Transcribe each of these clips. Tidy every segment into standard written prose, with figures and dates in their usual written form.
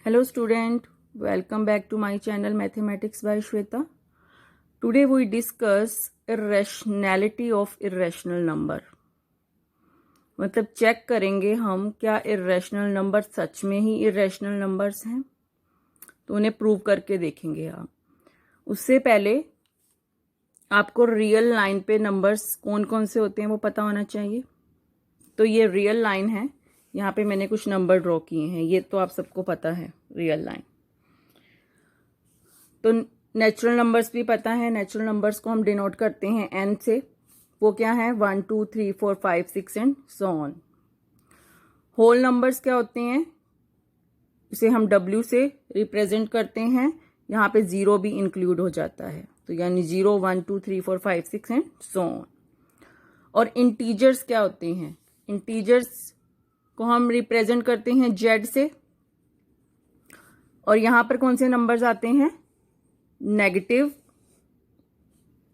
Hello student, welcome back to my channel Mathematics by Shweta. Today we discuss irrationality of irrational number. मतलब check करेंगे हम क्या irrational number such में ही irrational numbers हैं, तो उन्हें प्रूव करके देखेंगे आप। उससे पहले आपको रियल लाइन पे नंबर्स कौन कौन से होते हैं वो पता होना चाहिए। तो ये रियल लाइन है, यहाँ पे मैंने कुछ नंबर ड्रॉ किए हैं, ये तो आप सबको पता है रियल लाइन। तो नेचुरल नंबर्स भी पता है, नेचुरल नंबर्स को हम डिनोट करते हैं n से। वो क्या है 1 2 3 4 5 6 and so on. Whole numbers क्या होते हैं, इसे हम w से रिप्रेजेंट करते हैं, यहाँ पे 0 भी इंक्लूड हो जाता है, तो यानी 0 1 2 3 4 5 6 एंड सो ऑन। और इंटीजर्स क्या होते हैं, इंटीजर्स को हम रिप्रेजेंट करते हैं z से। और यहां पर कौन से नंबर्स आते हैं, नेगेटिव,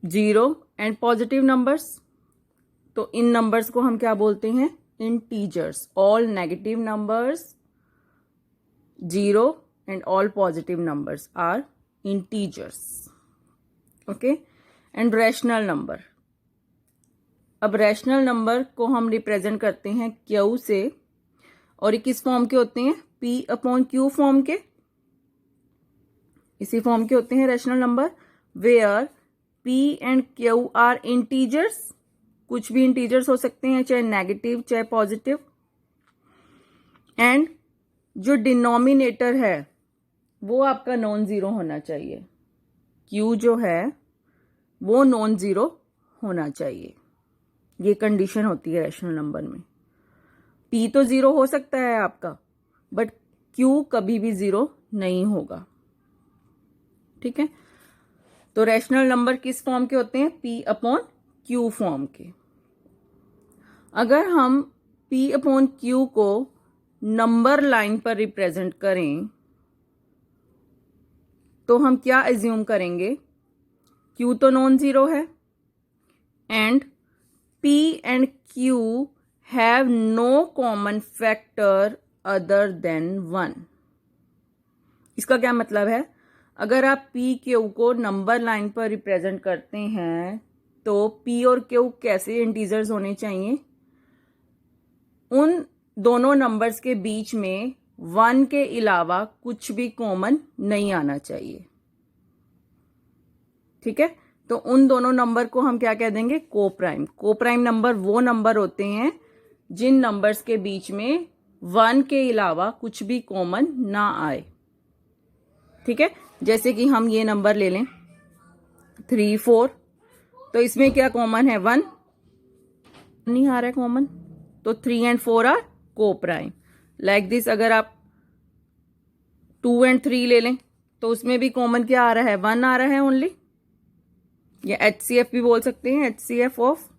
0 एंड पॉजिटिव नंबर्स। तो इन नंबर्स को हम क्या बोलते हैं, integers. All negative numbers 0 and all positive numbers are integers. Okay, and rational number. अब रैशनल नंबर को हम रिप्रेजेंट करते हैं q से, और ये किस फॉर्म के होते हैं, p/q फॉर्म के, इसी फॉर्म के होते हैं rational number, where p and q are integers. कुछ भी इंटीजर्स हो सकते हैं, चाहे नेगेटिव चाहे पॉजिटिव। एंड जो डिनोमिनेटर है वो आपका नॉन जीरो होना चाहिए, q जो है वो नॉन जीरो होना चाहिए। ये कंडीशन होती है रैशनल नंबर में। p तो जीरो हो सकता है आपका, बट q कभी भी जीरो नहीं होगा। ठीक है, तो रैशनल नंबर किस फॉर्म के होते हैं, p/q फॉर्म के। अगर हम p/q को नंबर लाइन पर रिप्रेजेंट करें तो हम क्या एज्यूम करेंगे, q तो नॉन जीरो है and p and q have no common factor other than 1। इसका क्या मतलब है, अगर आप p q को नंबर लाइन पर रिप्रेजेंट करते हैं तो p और q कैसे इंटीजर्स होने चाहिए, उन दोनों नंबर्स के बीच में 1 के अलावा कुछ भी कॉमन नहीं आना चाहिए। ठीक है, तो उन दोनों नंबर को हम क्या कह देंगे, कोप्राइम। कोप्राइम नंबर वो नंबर होते हैं जिन नंबर्स के बीच में 1 के अलावा कुछ भी कॉमन ना आए। ठीक है, जैसे कि हम ये नंबर ले लें 3 4, तो इसमें क्या कॉमन है, 1 नहीं आ रहा है कॉमन, तो 3 and 4 are coprime. Like this, अगर आप 2 एंड 3 ले लें तो उसमें भी कॉमन क्या आ रहा है, 1 आ रहा है ओनली, या HCF भी बोल सकते हैं, HCF of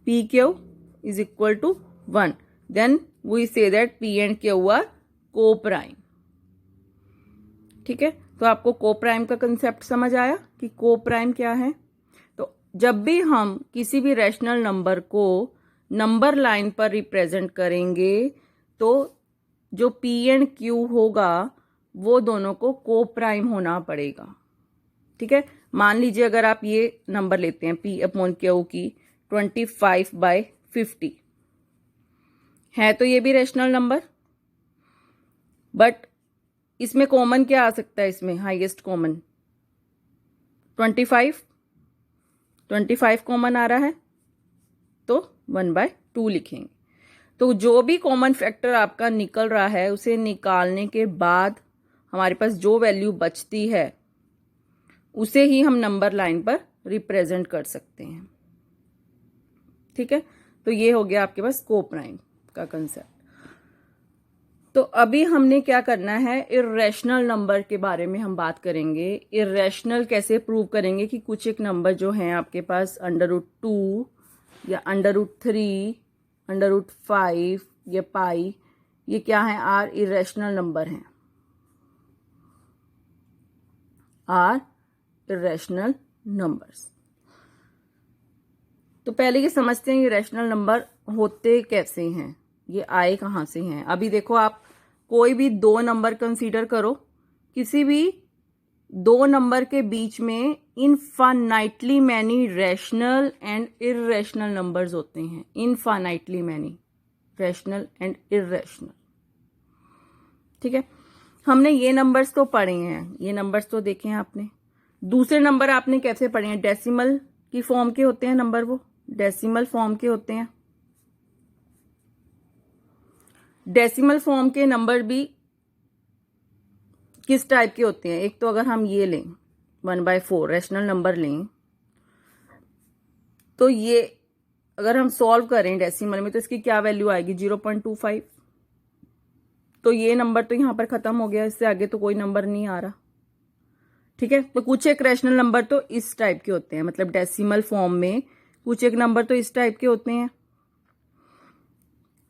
PQ is equal to 1, then we say that P and Q are co-prime। ठीक है, तो आपको co-prime का कंसेप्ट समझ आया कि co-prime क्या है। तो जब भी हम किसी भी रैशनल नंबर को नंबर लाइन पर रिप्रेजेंट करेंगे तो जो P एंड Q होगा वो दोनों को co-prime होना पड़ेगा। ठीक है, मान लीजिए अगर आप ये नंबर लेते हैं p/q की 25/50 है, तो ये भी रैशनल नंबर, बट इसमें कॉमन क्या आ सकता है, इसमें हाईएस्ट कॉमन 25 कॉमन आ रहा है, तो 1/2 लिखेंगे। तो जो भी कॉमन फैक्टर आपका निकल रहा है उसे निकालने के बाद हमारे पास जो वैल्यू बचती है उसे ही हम नंबर लाइन पर रिप्रेजेंट कर सकते हैं। ठीक है, तो ये हो गया आपके पास कोप्राइम का कंसेप्ट। तो अभी हमने क्या करना है, इर्रेशनल नंबर के बारे में हम बात करेंगे। इर्रेशनल कैसे प्रूव करेंगे कि कुछ एक नंबर जो है आपके पास √2 या √3, √5 या पाई, ये क्या है, आर इर्रेशनल नंबर हैं, आर इर्रेशनल नंबर्स। तो पहले ये समझते हैं ये रैशनल नंबर होते कैसे हैं, ये आए कहाँ से हैं। अभी देखो आप कोई भी दो नंबर कंसीडर करो, किसी भी दो नंबर के बीच में infinitely many rational and irrational numbers होते हैं। Infinitely many rational and irrational. ठीक है, हमने ये नंबर्स तो पढ़े हैं, ये नंबर्स तो देखे हैं आपने। दूसरे नंबर आपने कैसे पढ़े हैं? डेसिमल की फॉर्म के होते हैं नंबर, वो डेसिमल फॉर्म के होते हैं। डेसिमल फॉर्म के नंबर भी किस टाइप के होते हैं? एक तो अगर हम ये लें 1/4 रैशनल नंबर लें, तो ये अगर हम सॉल्व करें डेसिमल में तो इसकी क्या वैल्यू आएगी? 0.25। तो ये नंबर तो यहां पर खत्म हो गया, इससे आगे तो कोई नंबर नहीं आ रहा। ठीक है, तो कुछ एक रैशनल नंबर तो इस टाइप के होते हैं, मतलब डेसिमल फॉर्म में कुछ एक नंबर तो इस टाइप के होते हैं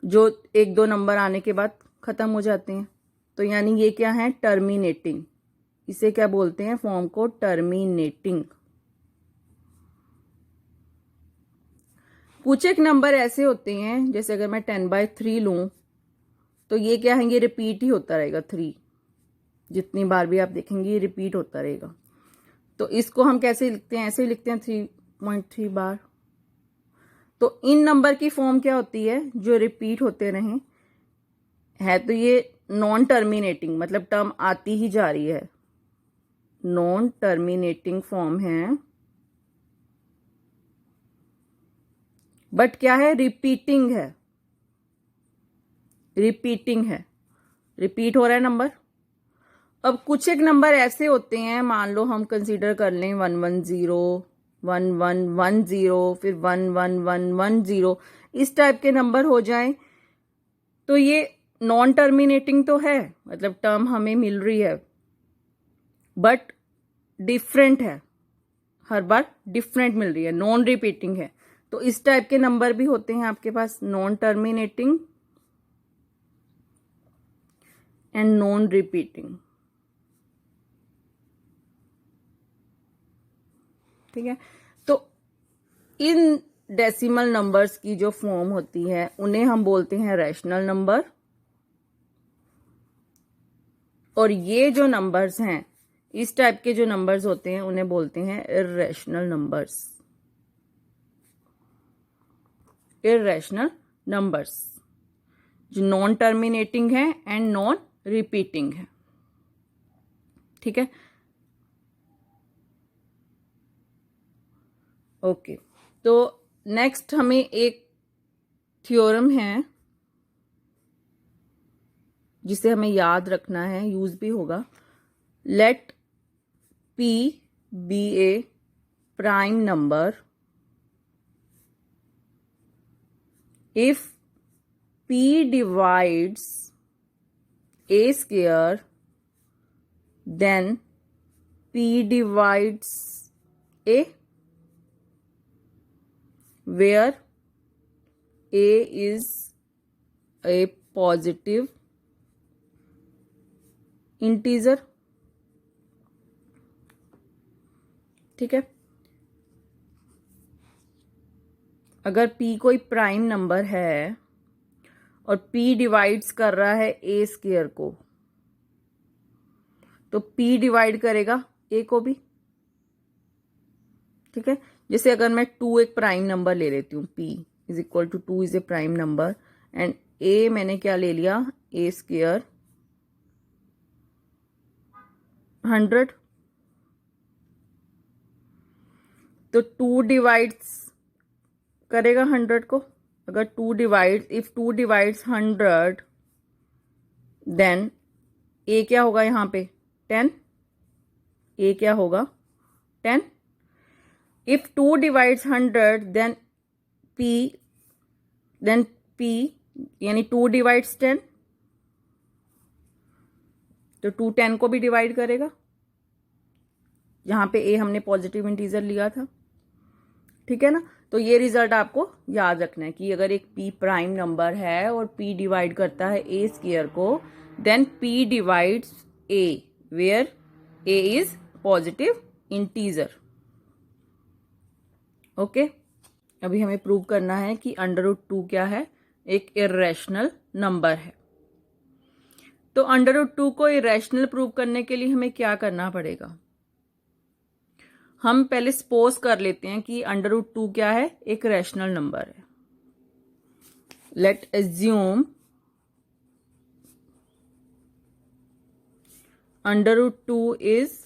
जो एक दो नंबर आने के बाद खत्म हो जाते हैं। तो यानी ये क्या है? टर्मिनेटिंग। इसे क्या बोलते हैं? फॉर्म को टर्मिनेटिंग। कुछ एक नंबर ऐसे होते हैं, जैसे अगर मैं 10/3 लूं तो ये क्या है? ये रिपीट ही होता रहेगा। 3 जितनी बार भी आप देखेंगे ये रिपीट होता रहेगा। तो इसको हम कैसे लिखते हैं? ऐसे ही लिखते हैं 3.3 बार। तो इन नंबर की फॉर्म क्या होती है? जो रिपीट होते रहें है, तो ये नॉन टर्मिनेटिंग, मतलब टर्म आती ही जा रही है, नॉन टर्मिनेटिंग फॉर्म है। बट क्या है? रिपीटिंग है, रिपीटिंग है, रिपीट हो रहा है नंबर। अब कुछ एक नंबर ऐसे होते हैं, मान लो हम कंसीडर कर लें 110, 1110, फिर 11110, इस टाइप के नंबर हो जाएं, तो ये नॉन टर्मिनेटिंग तो है, मतलब टर्म हमें मिल रही है, बट डिफरेंट है, हर बार डिफरेंट मिल रही है, नॉन रिपीटिंग है। तो इस टाइप के नंबर भी होते हैं आपके पास, non terminating and non repeating. ठीक है, तो इन डेसिमल नंबर्स की जो फॉर्म होती है उन्हें हम बोलते हैं रैशनल नंबर, और ये जो नंबर्स हैं, इस टाइप के जो नंबर्स होते हैं उन्हें बोलते हैं इररेशनल नंबर्स। इररेशनल नंबर्स जो नॉन टर्मिनेटिंग है एंड नॉन रिपीटिंग है। ठीक है, ओके। तो नेक्स्ट हमें एक थ्योरम है जिसे हमें याद रखना है, यूज भी होगा। Let P be a prime number if P divides a square, then P divides A, where A is a positive integer। ठीक है, अगर P कोई प्राइम नंबर है और P डिवाइड्स कर रहा है A स्क्वायर को, तो P डिवाइड करेगा A को भी। ठीक है, जैसे अगर मैं 2 एक प्राइम नंबर ले लेती हूँ, P is equal to 2 is a prime number and A मैंने क्या ले लिया? A square 100। तो 2 डिवाइड्स करेगा 100 को। अगर 2 divides, if 2 divides 100, then A क्या होगा यहाँ पे? 10। A क्या होगा? 10। इफ 2 डिवाइड्स 100, देन P यानी 2 डिवाइड्स 10, तो 2 10 को भी डिवाइड करेगा। यहाँ पे A हमने पॉजिटिव इंटीजर लिया था। ठीक है ना, तो ये रिजल्ट आपको याद रखना है कि अगर एक P प्राइम नंबर है और P डिवाइड करता है A स्क्वायर को, then P divides A where A is positive integer. Okay, अभी हमें प्रूव करना है कि √2 क्या है? एक इर्रेशनल नंबर है। तो √2 को इरेशनल प्रूव करने के लिए हमें क्या करना पड़ेगा? हम पहले सपोज कर लेते हैं कि √2 क्या है, एक रैशनल नंबर है. Late assume √2 is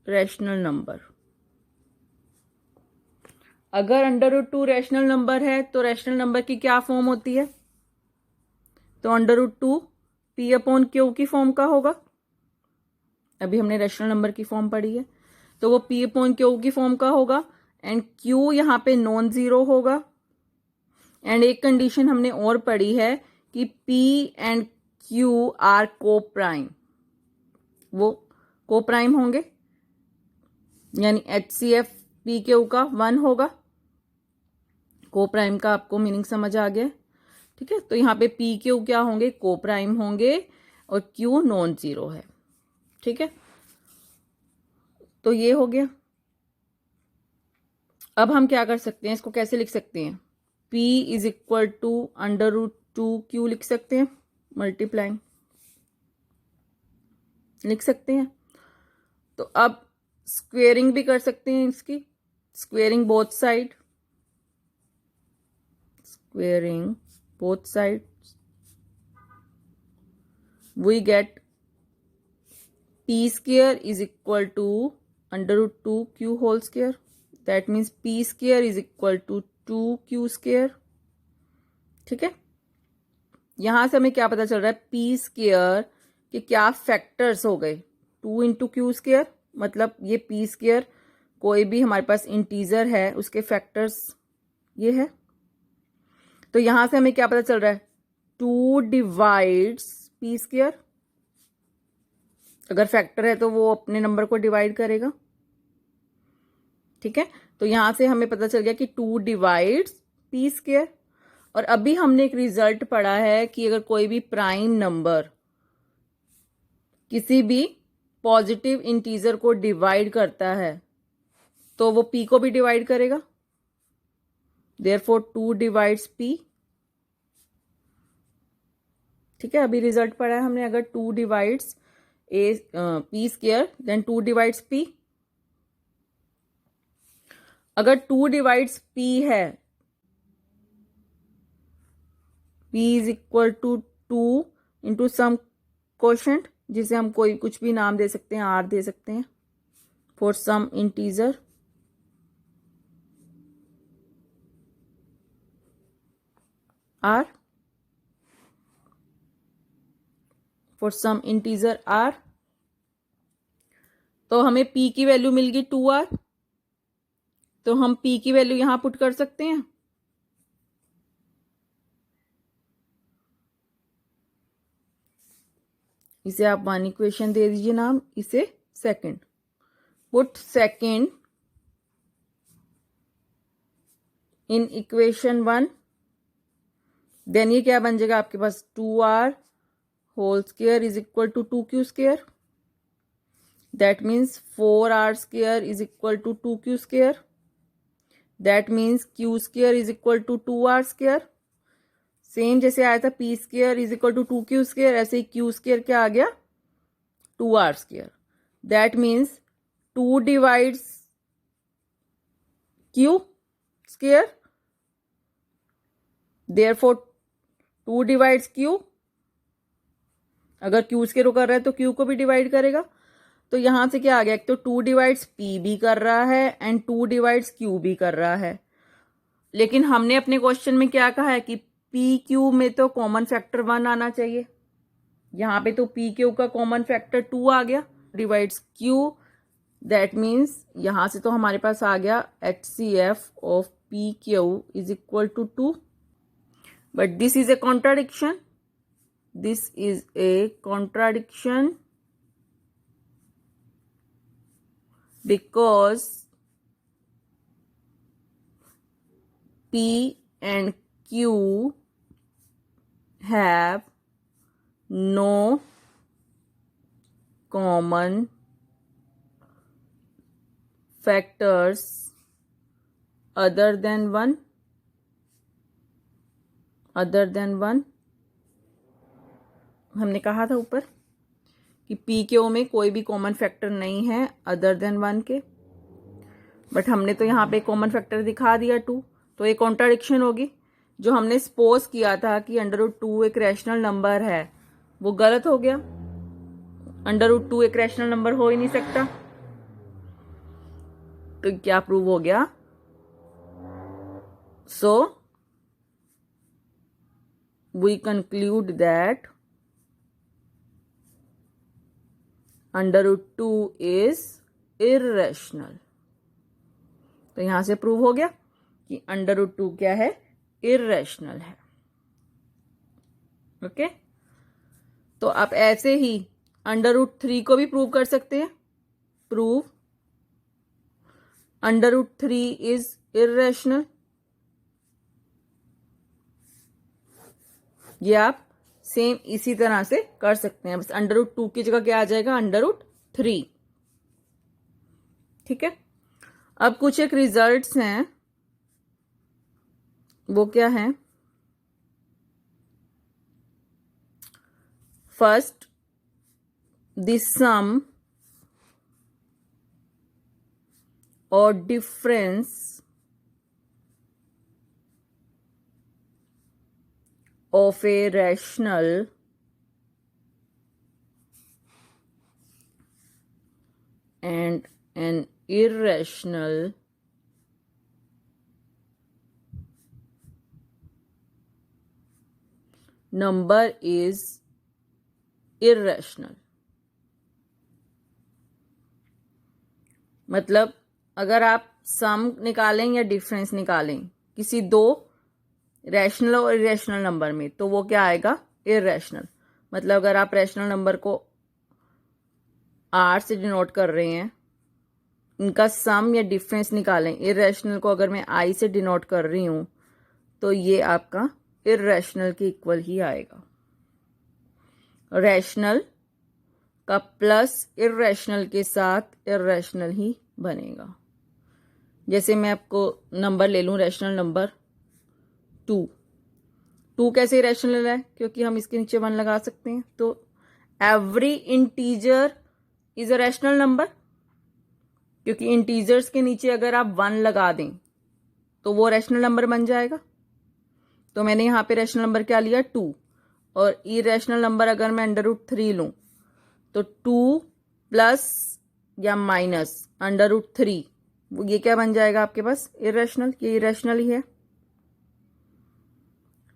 rational number. अगर √2 रैशनल नंबर है तो रैशनल नंबर की क्या फॉर्म होती है? तो √2 p/q की फॉर्म का होगा. अभी हमने रैशनल नंबर की फॉर्म पढ़ी है, तो वो p/q की फॉर्म का होगा. एंड q यहाँ पे नॉन जीरो होगा. एंड एक कंडीशन हमने और पढ़ी है कि p एंड q आर को प्राइम. वो को प्राइम होंगे, यानी HCF PQ का 1 होगा. को प्राइम का आपको मीनिंग समझ आ गया? ठीक है, तो यहाँ पे PQ क्या होंगे? को प्राइम होंगे और Q नॉन जीरो है. ठीक है, तो ये हो गया. अब हम क्या कर सकते हैं, इसको कैसे लिख सकते हैं? P is equal to √2Q लिख सकते हैं, मल्टीप्लाइंग लिख सकते हैं. तो अब स्क्वेयरिंग भी कर सकते हैं इसकी. Squaring both side, squaring both side, we get P square is equal to √2Q whole square. That means P square is equal to 2Q square. ठीक है, यहां से हमें क्या पता चल रहा है? P square के क्या फैक्टर्स हो गए? 2 इंटू क्यू स्क्वेयर, मतलब ये P square कोई भी हमारे पास इंटीजर है उसके फैक्टर्स ये है. तो यहां से हमें क्या पता चल रहा है? 2 डिवाइड्स P square. अगर फैक्टर है तो वो अपने नंबर को डिवाइड करेगा. ठीक है, तो यहां से हमें पता चल गया कि 2 डिवाइड्स P स्क्वायर. और अभी हमने एक रिजल्ट पढ़ा है कि अगर कोई भी प्राइम नंबर किसी भी पॉजिटिव इंटीजर को डिवाइड करता है तो वो P को भी डिवाइड करेगा. Therefore 2 divides P. ठीक है, अभी रिजल्ट पढ़ा है हमने. अगर 2 divides P square then 2 divides P. अगर 2 डिवाइड्स P है, P is equal to 2 into some quotient, जिसे हम कोई कुछ भी नाम दे सकते हैं, R दे सकते हैं, for some integer. R for some integer R. तो हमें P की वैल्यू मिल गई 2R. तो हम P की वैल्यू यहां पुट कर सकते हैं. इसे आप 1 इक्वेशन दे दीजिए नाम, इसे second. Put second in equation 1. Then ये क्या बन जाएगा आपके पास? 2R whole square is equal to 2Q square. That means 4R square is equal to 2Q square. That means Q square is equal to 2R square. Same जैसे आया था P square is equal to 2Q square, ऐसे ही Q square क्या आ गया? 2R square. That means 2 divides Q square, therefore 2 divides Q. अगर Q square कर रहा है तो Q को भी डिवाइड करेगा. तो यहां से क्या आ गया? एक तो 2 डिवाइड्स P भी कर रहा है एंड 2 डिवाइड्स Q भी कर रहा है. लेकिन हमने अपने क्वेश्चन में क्या कहा है कि PQ में तो कॉमन फैक्टर 1 आना चाहिए. यहां पे तो PQ का कॉमन फैक्टर 2 आ गया. डिवाइड्स Q, दैट मीन्स यहां से तो हमारे पास आ गया HCF of PQ is equal to 2. But this is a contradiction. This is a contradiction because P and Q have no common factors other than 1. हमने कहा था ऊपर. कि पी के ओ में कोई भी कॉमन फैक्टर नहीं है अदर देन 1 के, बट हमने तो यहाँ पे कॉमन फैक्टर दिखा दिया 2, तो ये कॉन्ट्राडिक्शन होगी। जो हमने सपोज किया था कि √2 एक रैशनल नंबर है, वो गलत हो गया। √2 एक रैशनल नंबर हो ही नहीं सकता। तो क्या प्रूव हो गया? So we conclude that √2 is irrational. तो यहां से प्रूव हो गया कि √2 क्या है? इर्रेशनल है। ओके, तो आप ऐसे ही √3 को भी प्रूव कर सकते हैं। Prove √3 is irrational. ये आप सेम इसी तरह से कर सकते हैं, बस √2 की जगह क्या आ जाएगा? √3। ठीक है, अब कुछ एक रिजल्ट्स हैं, वो क्या है? First, the sum or difference of a rational and an irrational number is irrational। मतलब अगर आप सम निकालें या डिफरेंस निकालें किसी दो रैशनल और इरेशनल नंबर में, तो वो क्या आएगा? इरेशनल। मतलब अगर आप रैशनल नंबर को आर से डिनोट कर रहे हैं, इनका सम या डिफरेंस निकालें, इरेशनल को अगर मैं आई से डिनोट कर रही हूं, तो ये आपका इरेशनल के इक्वल ही आएगा। रैशनल का प्लस इरेशनल के साथ इरेशनल ही बनेगा। जैसे मैं आपको नंबर ले लूं, रैशनल नंबर 2 कैसे इरेशनल है? क्योंकि हम इसके नीचे 1 लगा सकते हैं। तो every integer is a rational number, क्योंकि इंटीजर्स के नीचे अगर आप 1 लगा दें तो वो रैशनल नंबर बन जाएगा। तो मैंने यहाँ पे रैशनल नंबर क्या लिया? 2। और इरेशनल नंबर अगर मैं √3 लूं, तो 2 प्लस या माइनस √3, ये क्या बन जाएगा आपके पास? इरेशनल। ये इरेशनल ही है।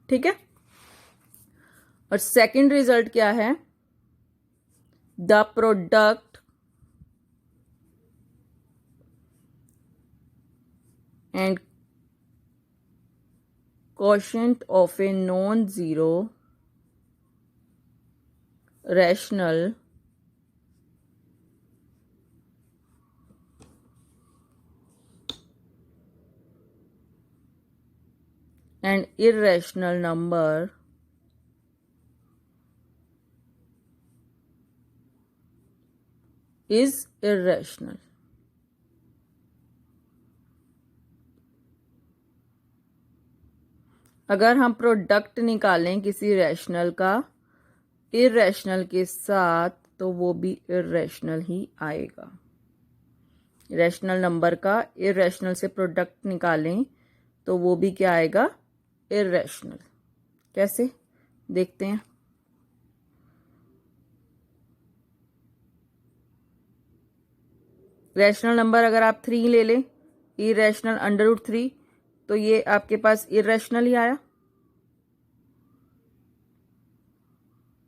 ठीक है, और सेकंड रिजल्ट क्या है? The product and quotient of a non-zero rational and irrational number is irrational। अगर हम प्रोडक्ट निकालें किसी रैशनल का इरेशनल के साथ, तो वो भी इरेशनल ही आएगा। रैशनल नंबर का इरेशनल से प्रोडक्ट निकालें तो वो भी क्या आएगा? इरेशनल। कैसे? देखते हैं। रैशनल नंबर अगर आप 3 ले लें, इरेशनल √3, तो ये आपके पास इरेशनल ही आया।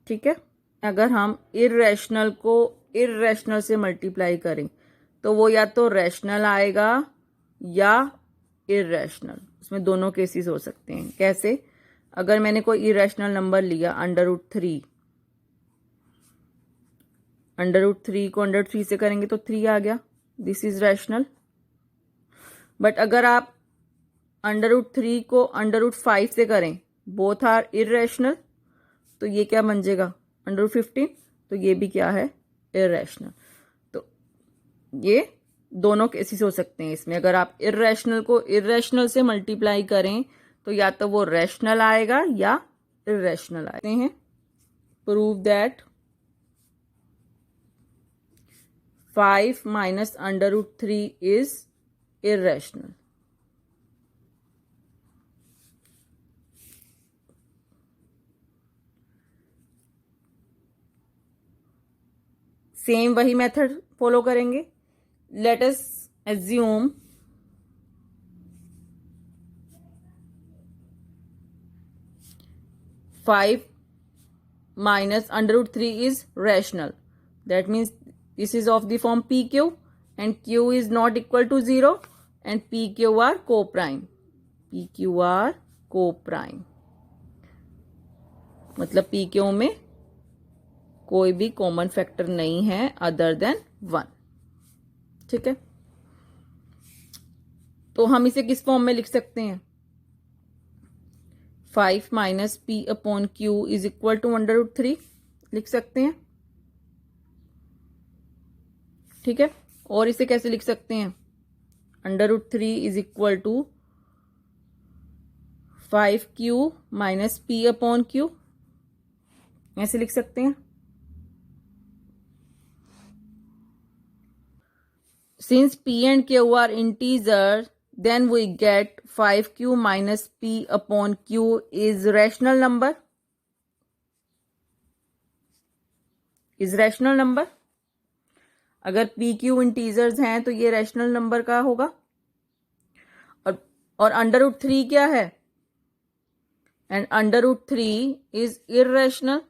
ठीक है, अगर हम इरेशनल को इरेशनल से मल्टीप्लाई करें तो वो या तो रैशनल आएगा या इरेशनल। इसमें दोनों केसेस हो सकते हैं। कैसे? अगर मैंने कोई इरेशनल नंबर लिया √3, √3 को √3 से करेंगे तो 3 आ गया, दिस इज रैशनल। बट अगर आप √3 को √5 से करें, बोथ आर इरेशनल, तो ये क्या बन जाएगा? √15, तो ये भी क्या है? इरेशनल। तो ये दोनों केसेस हो सकते हैं इसमें। अगर आप इरेशनल को इरेशनल से मल्टीप्लाई करें तो या तो वो रैशनल आएगा या इरेशनल आएगा। हैं prove that 5 minus under root 3 is irrational. Same वही मेथड फॉलो करेंगे. Let us assume 5 minus under root 3 is rational. That means this is of the form PQ and Q is not equal to 0 and PQ are co-prime. PQ are co-prime. मतलब PQ में कोई भी common factor नहीं है other than 1. ठीक है, तो हम इसे किस फॉर्म में लिख सकते हैं? 5 minus p upon q is equal to under root 3 लिख सकते हैं. ठीक है, और इसे कैसे लिख सकते हैं? Under root 3 is equal to 5q minus p upon q, ऐसे लिख सकते हैं. Since p and q are integers, then we get 5q minus p upon q is rational number. Is rational number. अगर p q integers हैं तो ये rational number का होगा. और अंडर रूट 3 क्या है? And under root 3 is irrational.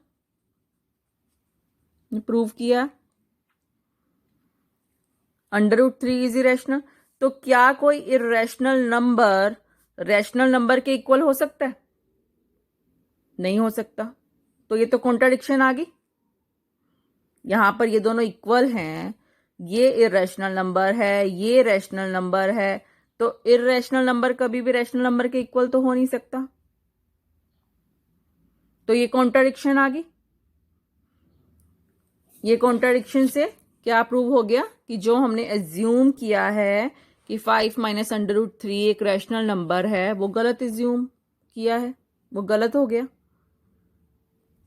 Prove किया. Under root 3 is irrational. तो क्या कोई इरेशनल नंबर रैशनल नंबर के इक्वल हो सकता है? नहीं हो सकता. तो ये तो कॉन्ट्राडिक्शन आ गई. यहां पर ये दोनों इक्वल हैं, ये इरेशनल नंबर है, ये रैशनल नंबर है, तो इरेशनल नंबर कभी भी रैशनल नंबर के इक्वल तो हो नहीं सकता. तो ये कॉन्ट्राडिक्शन आ गई. ये कॉन्ट्राडिक्शन से क्या प्रूव हो गया कि जो हमने एज्यूम किया है कि 5 माइनस अंडर रूट 3 एक रैशनल नंबर है, वो गलत एज्यूम किया है, वो गलत हो गया.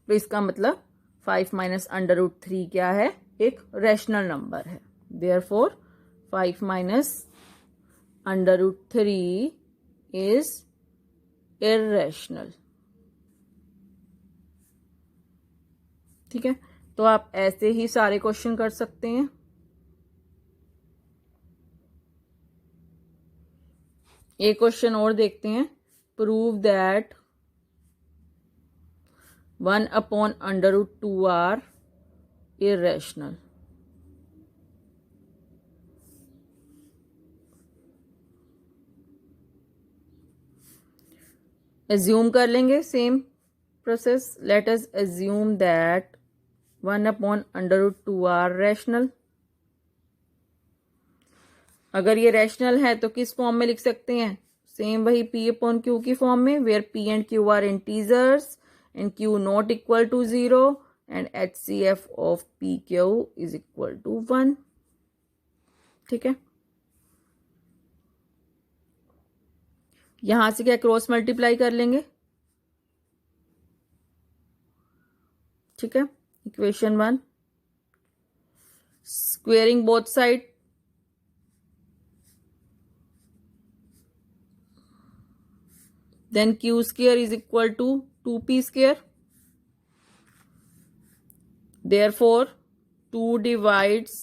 तो इसका मतलब 5 माइनस अंडर रूट 3 क्या है? एक रैशनल नंबर है. Therefore 5 minus under root 3 is irrational. ठीक है, तो आप ऐसे ही सारे क्वेश्चन कर सकते हैं. एक क्वेश्चन और देखते हैं. Prove that 1 upon under root 2 are irrational. Assume कर लेंगे same process. Let us assume that 1 upon under root 2 are rational. अगर ये रैशनल है तो किस फॉर्म में लिख सकते हैं? सेम वही p अपॉन q की फॉर्म में, where p and q are integers and q not equal to 0 and HCF of pq is equal to 1. ठीक है, यहां से क्या क्रॉस मल्टीप्लाई कर लेंगे. ठीक है, equation 1 squaring both side, then q square is equal to 2p square. Therefore 2 divides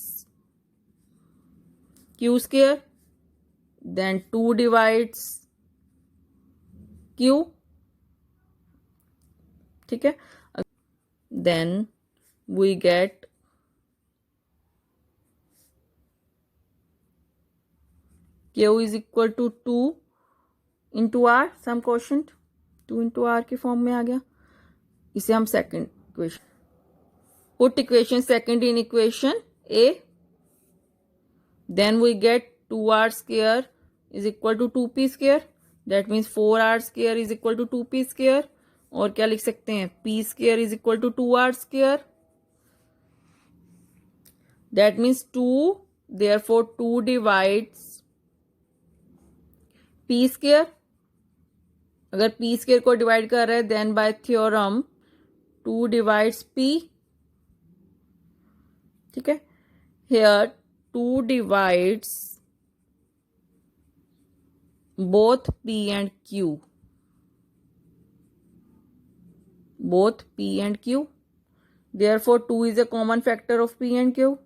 q square, then 2 divides q. ठीक है, then we get q is equal to 2 into r. Some question 2 into r की form में आ गया. इसे हम second equation, put equation second in equation A, then we get 2r square is equal to 2p square. That means 4r square is equal to 2p square. और क्या लिख सकते हैं? p square is equal to 2r square. That means 2, therefore 2 divides p square. अगर p square को divide कर रहे हैं then by theorem 2 divides p. ठीक है, here 2 divides both P and Q. Both P and Q. Therefore, 2 is a common factor of P and Q.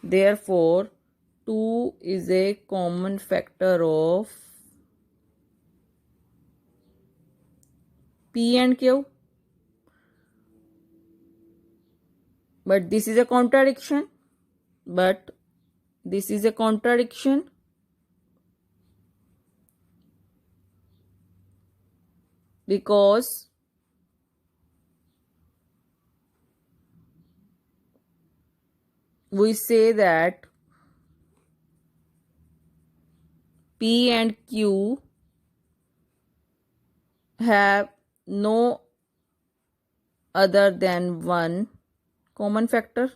Therefore, 2 is a common factor of P and Q. But this is a contradiction. Because we say that P and Q have no other than one common factor.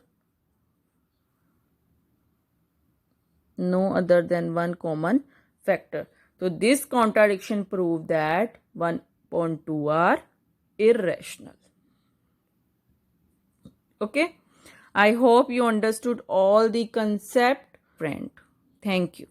No other than one common factor. So this contradiction proves that 1 and 2 are irrational. Okay. I hope you understood all the concept, friend. Thank you.